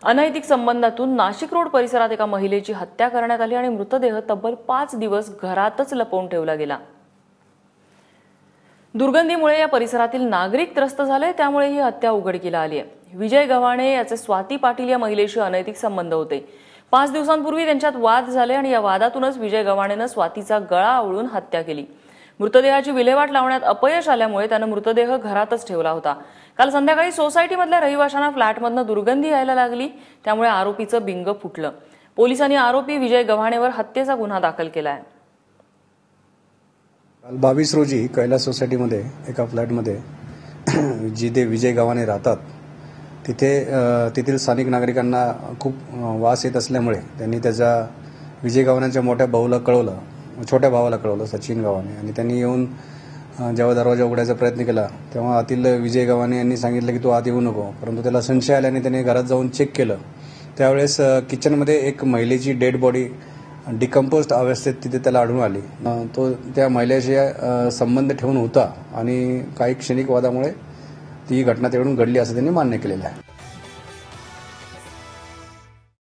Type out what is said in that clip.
अनैतिक संबंधातून नाशिक रोड परिसरात एका महिलेची हत्या करण्यात आली आणि मृतदेह तब्बल 5 दिवस घरातच लपवून ठेवला गेला। दुर्गंधीमुळे या परिसरातील नागरिक त्रस्त झाले, त्यामुळे ही हत्या उघडकीला आली आहे। विजय गव्हाणे याचे स्वाती पाटील या महिलेशी अनैतिक संबंध होते। 5 दिवसांपूर्वी त्यांच्यात वाद झाले आणि या वादातूनच विजय गव्हाणेने स्वातीचा गळा आवळून हत्या केली। मृतदेहाची विल्हेवाट लावण्यात अपयश आल्यामुळे त्याने मृतदेह घरातच ठेवला होता। काल संध्याकाळी सोसायटीमधल्या रहिवाशांना फ्लॅटमधून दुर्गंधी यायला लागली, त्यामुळे आरोपीचं बिंग फुटलं। पोलिसांनी आरोपी विजय गव्हाणेवर हत्येचा गुन्हा दाखल केलाय। काल 22 रोजी कैलास सोसायटीमध्ये एका फ्लॅटमध्ये जिथे विजय गव्हाणे राहतात तेथील स्थानिक नागरिकांना खूप वास येत असल्यामुळे त्यांनी त्याच्या विजय गव्हाणेच्या छोट्या भावाला कळवलं सचिन गव्हाणे, आणि त्यांनी येऊन जेव्हा दरवाजा उघडायचा प्रयत्न केला तेव्हा आतील विजय गव्हाणे यांनी सांगितलं की तू आत येऊ नको, परंतु त्याला संशय आल्याने त्याने घरात जाऊन चेक केलं। त्यावेळेस किचनमध्ये एक महिलेची डेड बॉडी डिकम्पोज्ड अवस्थेत तिथे त्याला आढळून आली। तो त्या महिलेशी संबंध ठेवून होता आणि काही क्षणिक वादामुळे ती घटना तेवढून घडली असं त्यांनी मान्य केलेलं आहे।